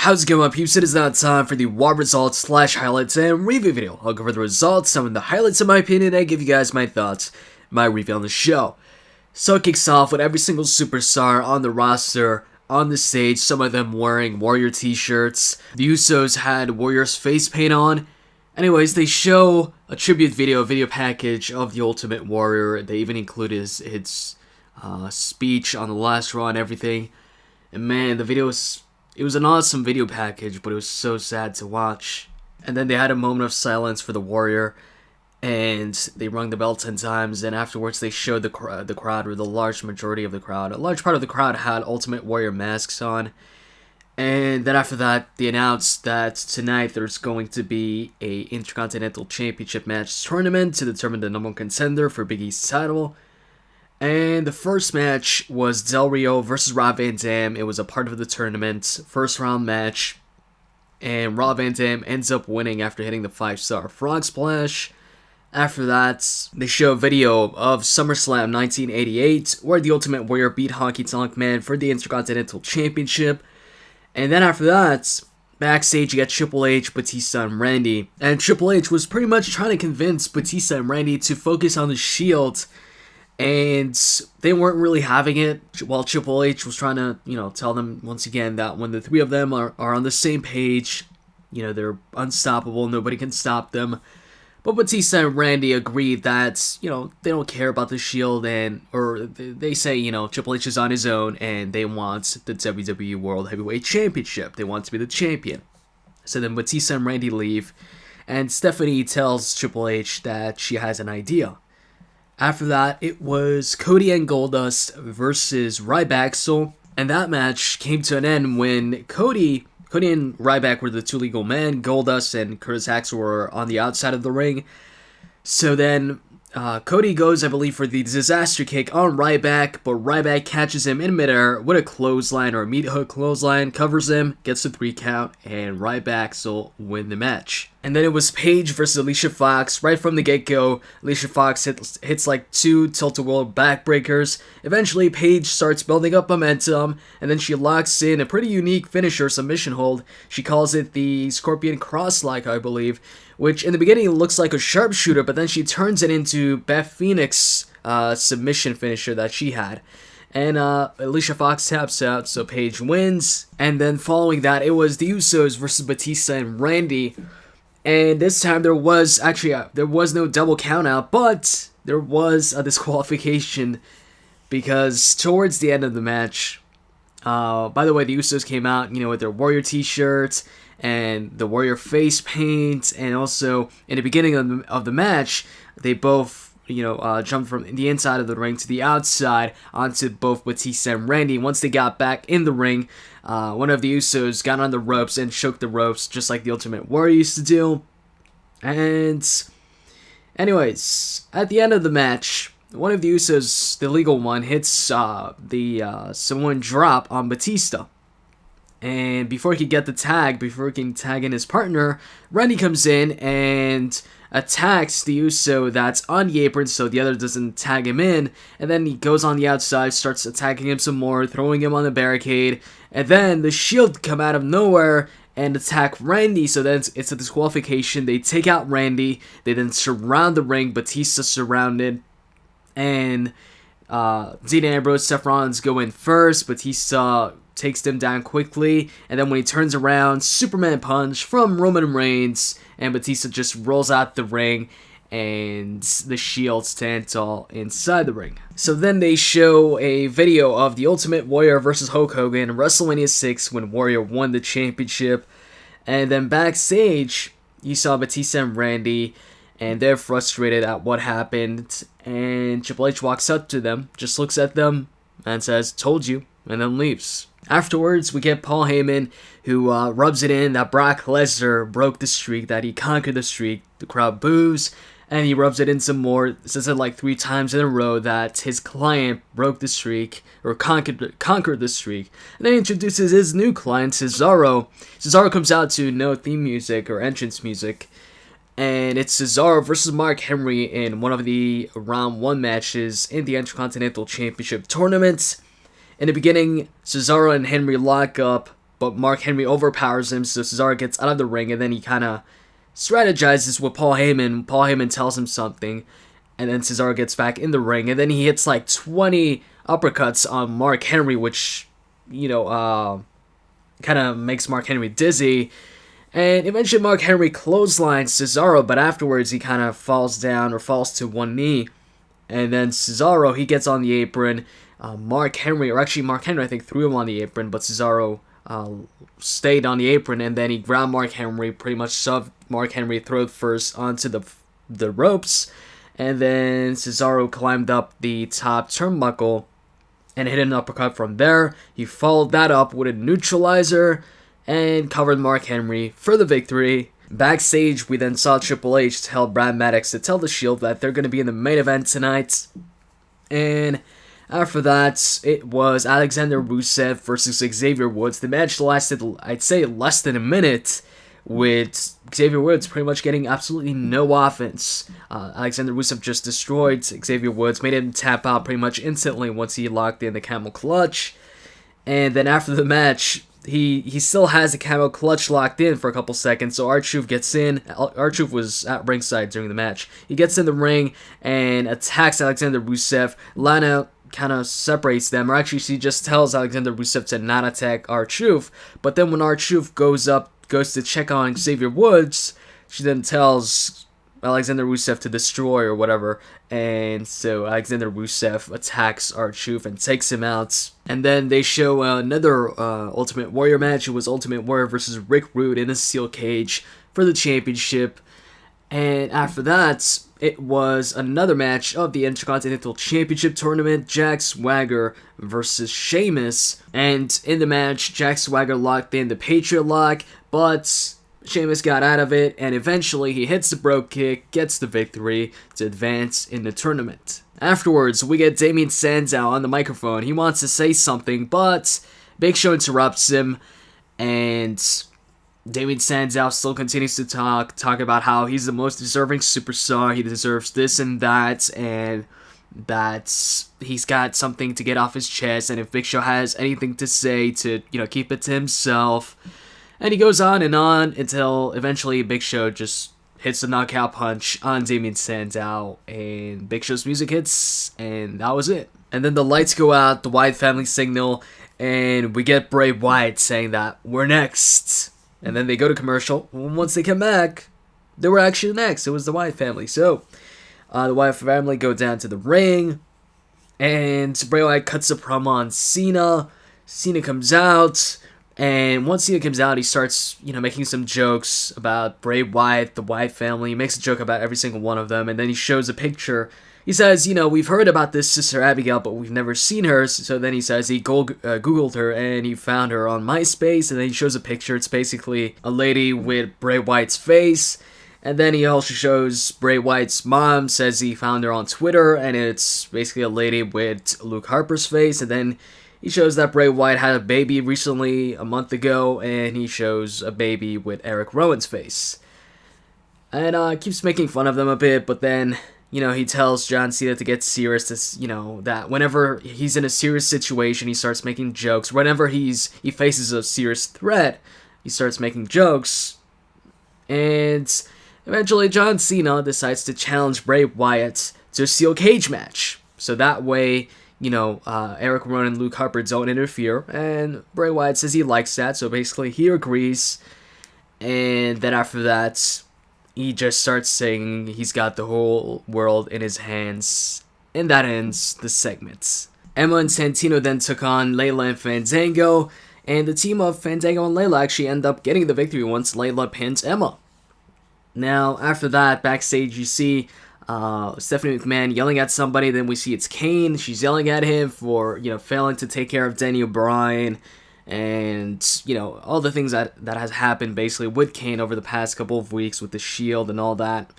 How's it going, peeps? It is now time for the RAW results slash highlights and review video. I'll go over the results, some of the highlights in my opinion, and give you guys my thoughts, my review on the show. So it kicks off with every single superstar on the roster, on the stage, some of them wearing Warrior t-shirts. The Usos had Warrior's face paint on. Anyways, they show a tribute video package of the Ultimate Warrior. They even include his speech on the last Raw and everything. And man, the video it was an awesome video package, but it was so sad to watch. And then they had a moment of silence for the Warrior, and they rung the bell 10 times, and afterwards they showed the crowd, or the large majority of the crowd. A large part of the crowd had Ultimate Warrior masks on. And then after that, they announced that tonight there's going to be a Intercontinental Championship match tournament to determine the number one contender for Big E's title. And the first match was Del Rio versus Rob Van Dam. It was a part of the tournament, first round match. And Rob Van Dam ends up winning after hitting the 5-star frog splash. After that, they show a video of SummerSlam 1988, where the Ultimate Warrior beat Honky Tonk Man for the Intercontinental Championship. And then after that, backstage you got Triple H, Batista, and Randy. And Triple H was pretty much trying to convince Batista and Randy to focus on the Shield. And they weren't really having it, while Triple H was trying to, tell them once again that when the three of them are on the same page, they're unstoppable, nobody can stop them. But Batista and Randy agreed that, they don't care about the Shield, or they say, Triple H is on his own, and they want the WWE World Heavyweight Championship. They want to be the champion. So then Batista and Randy leave, and Stephanie tells Triple H that she has an idea. After that, it was Cody and Goldust versus Ryback, and that match came to an end when Cody and Ryback were the two legal men. Goldust and Axel were on the outside of the ring. So then Cody goes, I believe, for the disaster kick on Ryback, but Ryback catches him in midair with a clothesline or a meat hook clothesline, covers him, gets the 3 count, and Ryback will win the match. And then it was Paige versus Alicia Fox. Right from the get-go, Alicia Fox hits like 2 tilt-a-whirl backbreakers. Eventually, Paige starts building up momentum, and then she locks in a pretty unique finisher submission hold. She calls it the Scorpion Crosslock, I believe, which in the beginning looks like a sharpshooter, but then she turns it into Beth Phoenix submission finisher that she had. And Alicia Fox taps out, so Paige wins. And then following that, it was the Usos versus Batista and Randy. And this time there was no double countout, but there was a disqualification because towards the end of the match, by the way, the Usos came out, with their Warrior t-shirts and the Warrior face paint, and also in the beginning of the match, they both, jumped from the inside of the ring to the outside onto both Batista and Randy. Once they got back in the ring, one of the Usos got on the ropes and shook the ropes just like the Ultimate Warrior used to do. And anyways, at the end of the match, one of the Usos, the legal one, hits the Samoan drop on Batista. And before he could get the tag, before he can tag in his partner, Randy comes in and attacks the Uso that's on the apron so the other doesn't tag him in. And then he goes on the outside, starts attacking him some more, throwing him on the barricade. And then the Shield come out of nowhere and attack Randy, so then it's a disqualification. They take out Randy, they then surround the ring, Batista surrounded. And Dean Ambrose, Seth Rollins go in first. Batista takes them down quickly, and then when he turns around, Superman punch from Roman Reigns, and Batista just rolls out the ring, and the Shield stand tall inside the ring. So then they show a video of the Ultimate Warrior versus Hulk Hogan in WrestleMania 6 when Warrior won the championship, and then backstage, you saw Batista and Randy, and they're frustrated at what happened, and Triple H walks up to them, just looks at them, and says, "Told you," and then leaves. Afterwards, we get Paul Heyman, who rubs it in that Brock Lesnar broke the streak, that he conquered the streak. The crowd boos, and he rubs it in some more. Says it like 3 times in a row that his client broke the streak, or conquered the streak. And then he introduces his new client, Cesaro. Cesaro comes out to no theme music or entrance music. And it's Cesaro versus Mark Henry in one of the round 1 matches in the Intercontinental Championship tournament. In the beginning, Cesaro and Henry lock up, but Mark Henry overpowers him, so Cesaro gets out of the ring, and then he kind of strategizes with Paul Heyman. Paul Heyman tells him something, and then Cesaro gets back in the ring, and then he hits like 20 uppercuts on Mark Henry, which, kind of makes Mark Henry dizzy. And eventually Mark Henry clotheslines Cesaro, but afterwards he kind of falls down or falls to one knee. And then Cesaro, he gets on the apron. Mark Henry I think threw him on the apron, but Cesaro stayed on the apron, and then he grabbed Mark Henry, pretty much shoved Mark Henry throat first onto the ropes. And then Cesaro climbed up the top turnbuckle and hit an uppercut from there. He followed that up with a neutralizer and covered Mark Henry for the victory. Backstage, we then saw Triple H tell Brad Maddox to tell the Shield that they're going to be in the main event tonight. And after that, it was Alexander Rusev versus Xavier Woods. The match lasted, I'd say, less than a minute, with Xavier Woods pretty much getting absolutely no offense. Alexander Rusev just destroyed Xavier Woods, made him tap out pretty much instantly once he locked in the camel clutch. And then after the match, he still has the camel clutch locked in for a couple seconds, so R-Truth gets in. R-Truth was at ringside during the match. He gets in the ring and attacks Alexander Rusev. Lana kind of separates them, or actually she just tells Alexander Rusev to not attack R-Truth. But then when R-Truth goes to check on Xavier Woods, she then tells Alexander Rusev to destroy or whatever, and so Alexander Rusev attacks R-Truth and takes him out. And then they show another Ultimate Warrior match. It was Ultimate Warrior versus Rick Rude in a steel cage for the championship. And after that, it was another match of the Intercontinental Championship tournament, Jack Swagger versus Sheamus. And in the match, Jack Swagger locked in the Patriot Lock, but Sheamus got out of it, and eventually he hits the Brogue Kick, gets the victory to advance in the tournament. Afterwards, we get Damien Sandow on the microphone. He wants to say something, but Big Show interrupts him, and Damien Sandow still continues to talk about how he's the most deserving superstar, he deserves this and that he's got something to get off his chest, and if Big Show has anything to say, to, keep it to himself. And he goes on and on until eventually Big Show just hits the knockout punch on Damien Sandow, and Big Show's music hits, and that was it. And then the lights go out, the Wyatt family signal, and we get Bray Wyatt saying that we're next. And then they go to commercial. Once they come back, they were actually next. It was the Wyatt family. So the Wyatt family go down to the ring, and Bray Wyatt cuts a promo on Cena. Cena comes out. And once Cena comes out, he starts, making some jokes about Bray Wyatt, the Wyatt family. He makes a joke about every single one of them, and then he shows a picture. He says, we've heard about this Sister Abigail, but we've never seen her. So then he says he Googled her, and he found her on MySpace, and then he shows a picture. It's basically a lady with Bray Wyatt's face. And then he also shows Bray Wyatt's mom, says he found her on Twitter, and it's basically a lady with Luke Harper's face. And then he shows that Bray Wyatt had a baby recently, a month ago, and he shows a baby with Eric Rowan's face. And keeps making fun of them a bit, but then, he tells John Cena to get serious, that whenever he's in a serious situation, he starts making jokes. Whenever he faces a serious threat, he starts making jokes. And eventually John Cena decides to challenge Bray Wyatt to a steel cage match. So that way, Eric Rowan and Luke Harper don't interfere, and Bray Wyatt says he likes that, so basically he agrees. And then after that, he just starts saying he's got the whole world in his hands, and that ends the segment. Emma and Santino then took on Layla and Fandango, and the team of Fandango and Layla actually end up getting the victory once Layla pins Emma. Now, after that, backstage you see Stephanie McMahon yelling at somebody. Then we see it's Kane. She's yelling at him for, failing to take care of Danny O'Brien, and, all the things that has happened basically with Kane over the past couple of weeks with the Shield and all that.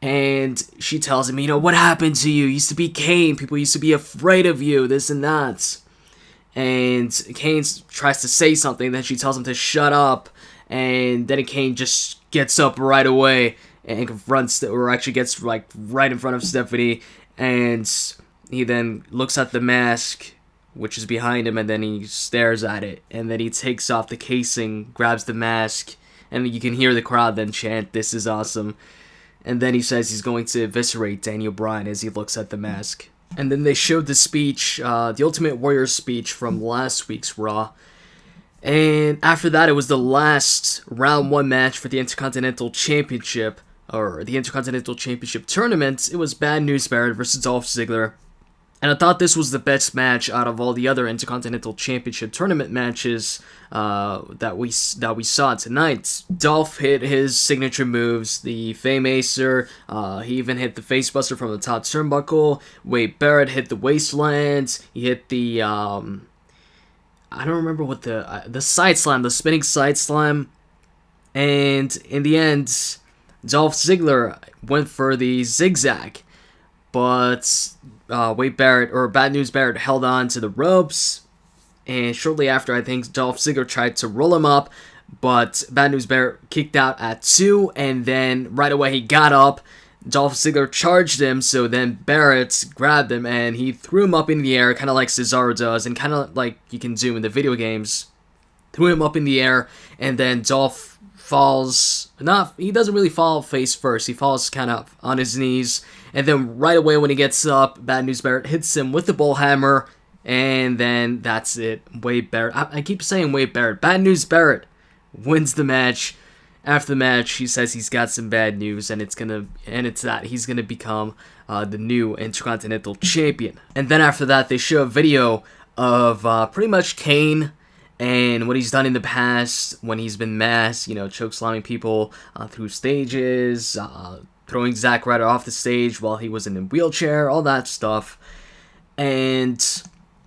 And she tells him, what happened to you? You used to be Kane. People used to be afraid of you, this and that. And Kane tries to say something, then she tells him to shut up, and then Kane just gets up right away and confronts, or actually gets right in front of Stephanie, and he then looks at the mask which is behind him, and then he stares at it, and then he takes off the casing, grabs the mask, and you can hear the crowd then chant, "This is awesome." And then he says he's going to eviscerate Daniel Bryan as he looks at the mask. And then they showed the speech, the Ultimate Warrior speech from last week's Raw. And after that, it was the last round 1 match for the Intercontinental Championship, or the Intercontinental Championship tournament. It was Bad News Barrett versus Dolph Ziggler. And I thought this was the best match out of all the other Intercontinental Championship tournament matches that we saw tonight. Dolph hit his signature moves, the Fame-Acer, he even hit the Facebuster from the top turnbuckle. Wade Barrett hit the Wasteland, he hit the, I don't remember what the side slam, the spinning side slam. And in the end, Dolph Ziggler went for the zigzag. But Wade Barrett, or Bad News Barrett, held on to the ropes. And shortly after, I think Dolph Ziggler tried to roll him up. But Bad News Barrett kicked out at 2. And then right away he got up. Dolph Ziggler charged him. So then Barrett grabbed him and he threw him up in the air. Kind of like Cesaro does. And kind of like you can do in the video games. Threw him up in the air. And then Dolph falls. He doesn't really fall face first. He falls kind of on his knees. And then right away when he gets up, Bad News Barrett hits him with the bull hammer. And then that's it. Wade Barrett. I keep saying Wade Barrett. Bad News Barrett wins the match. After the match, he says he's got some bad news, and it's that he's gonna become the new Intercontinental Champion. And then after that, they show a video of pretty much Kane and what he's done in the past when he's been masked, chokeslamming people through stages, throwing Zack Ryder off the stage while he was in a wheelchair, all that stuff. And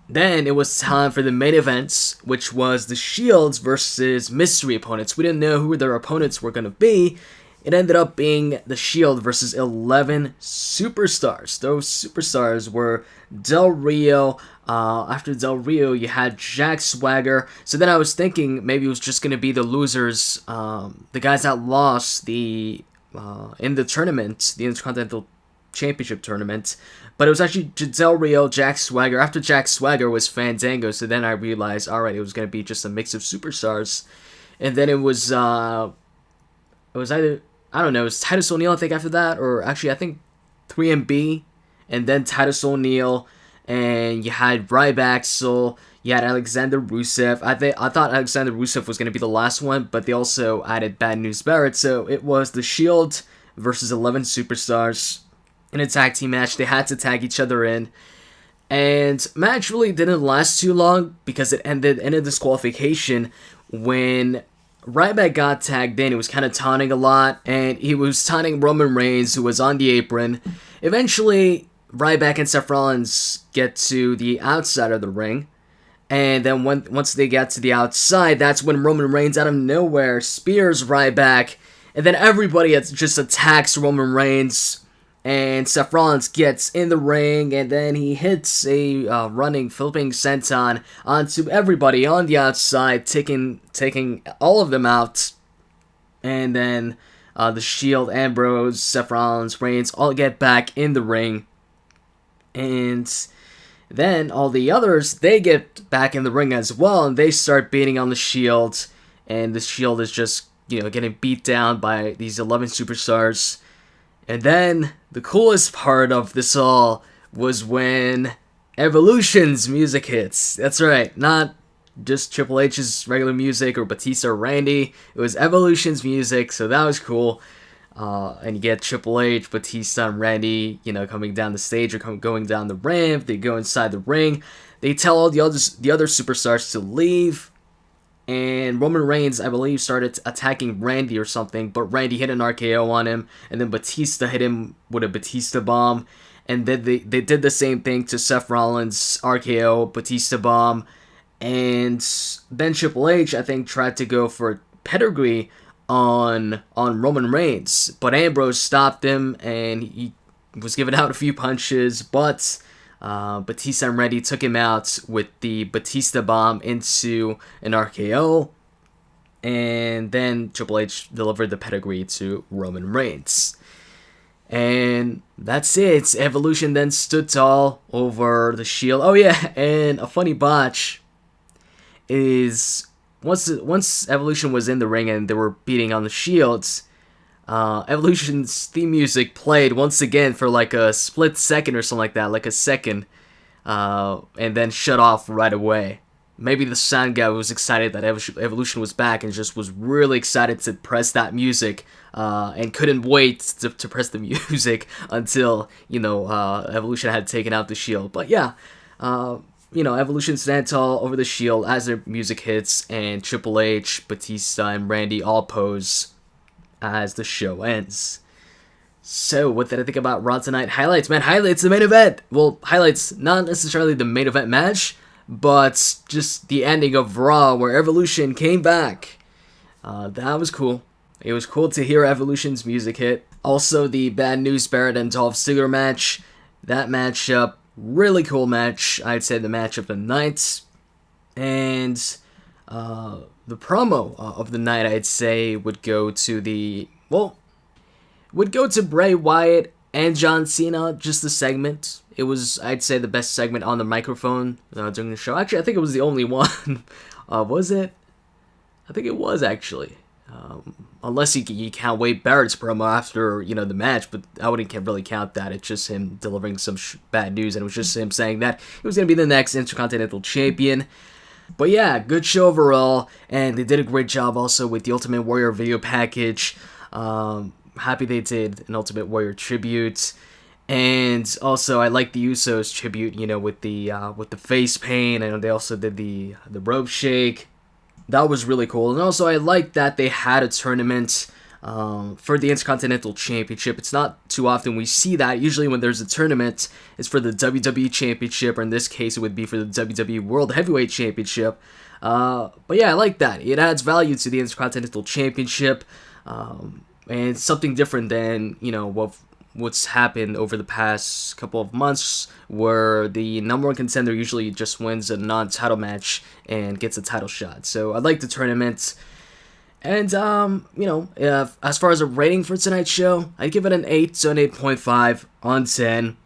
then it was time for the main events, which was the Shields versus mystery opponents. We didn't know who their opponents were going to be. It ended up being the Shield versus 11 superstars. Those superstars were Del Rio. After Del Rio, you had Jack Swagger. So then I was thinking maybe it was just going to be the losers, the guys that lost in the tournament, the Intercontinental Championship tournament. But it was actually Del Rio, Jack Swagger. After Jack Swagger was Fandango, so then I realized, alright, it was going to be just a mix of superstars. And then it was either, I don't know, it was Titus O'Neil, I think, after that, or actually, I think 3MB, and then Titus O'Neil, and you had Ryback, so you had Alexander Rusev. I thought Alexander Rusev was going to be the last one, but they also added Bad News Barrett, so it was the Shield versus 11 superstars. In a tag team match, they had to tag each other in. And match really didn't last too long because it ended in a disqualification when Ryback got tagged in. He was kind of taunting a lot, and he was taunting Roman Reigns, who was on the apron. Eventually, Ryback and Seth Rollins get to the outside of the ring. And then once they get to the outside, that's when Roman Reigns out of nowhere spears Ryback. And then everybody just attacks Roman Reigns. And Seth Rollins gets in the ring, and then he hits a running, flipping senton onto everybody on the outside, taking all of them out. And then the Shield, Ambrose, Seth Rollins, Reigns all get back in the ring. And then all the others, they get back in the ring as well, and they start beating on the Shield. And the Shield is just, getting beat down by these 11 superstars. And then, the coolest part of this all was when Evolution's music hits. That's right, not just Triple H's regular music or Batista or Randy. It was Evolution's music, so that was cool. And you get Triple H, Batista, and Randy, coming down the stage or going down the ramp. They go inside the ring. They tell all the other superstars to leave. And Roman Reigns, I believe, started attacking Randy or something, but Randy hit an RKO on him, and then Batista hit him with a Batista bomb, and then they did the same thing to Seth Rollins, RKO, Batista bomb, and then Triple H, I think, tried to go for pedigree on Roman Reigns, but Ambrose stopped him, and he was giving out a few punches, but Batista and Randy took him out with the Batista bomb into an RKO. And then Triple H delivered the pedigree to Roman Reigns. And that's it. Evolution then stood tall over the Shield. Oh yeah, and a funny botch is once Evolution was in the ring and they were beating on the Shields, Evolution's theme music played once again for like a split second or something like that, like a second, and then shut off right away. Maybe the sound guy was excited that Evolution was back and just was really excited to press that music, and couldn't wait to press the music until, Evolution had taken out the Shield. But yeah, Evolution stand tall over the Shield as their music hits, and Triple H, Batista, and Randy all pose as the show ends. So, what did I think about Raw tonight? Highlights, man. Highlights, the main event. Well, highlights, not necessarily the main event match, but just the ending of Raw where Evolution came back. That was cool. It was cool to hear Evolution's music hit. Also, the Bad News Barrett and Dolph Ziggler match. That matchup, really cool match. I'd say the match of the night. And the promo of the night, I'd say, would go to Bray Wyatt and John Cena, just the segment. It was, I'd say, the best segment on the microphone during the show. Actually, I think it was the only one. Was it? I think it was, actually. Unless you count Wade Barrett's promo after, the match, but I wouldn't really count that. It's just him delivering some bad news, and it was just him saying that he was going to be the next Intercontinental Champion. But yeah, good show overall, and they did a great job also with the Ultimate Warrior video package. Happy they did an Ultimate Warrior tribute. And also, I like the Usos tribute, with the face paint, and they also did the rope shake. That was really cool. And also, I like that they had a tournament for the Intercontinental Championship. It's not too often we see that. Usually when there's a tournament, it's for the WWE Championship, or in this case, it would be for the WWE World Heavyweight Championship. But yeah, I like that. It adds value to the Intercontinental Championship, and it's something different than, what's happened over the past couple of months, where the number one contender usually just wins a non-title match and gets a title shot. So I like the tournament. And, as far as a rating for tonight's show, I'd give it an 8 to an 8.5 on 10.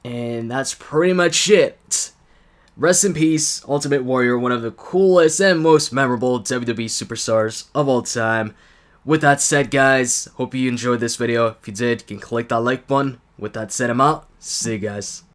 And that's pretty much it. Rest in peace, Ultimate Warrior, one of the coolest and most memorable WWE superstars of all time. With that said, guys, hope you enjoyed this video. If you did, you can click that like button. With that said, I'm out. See you guys.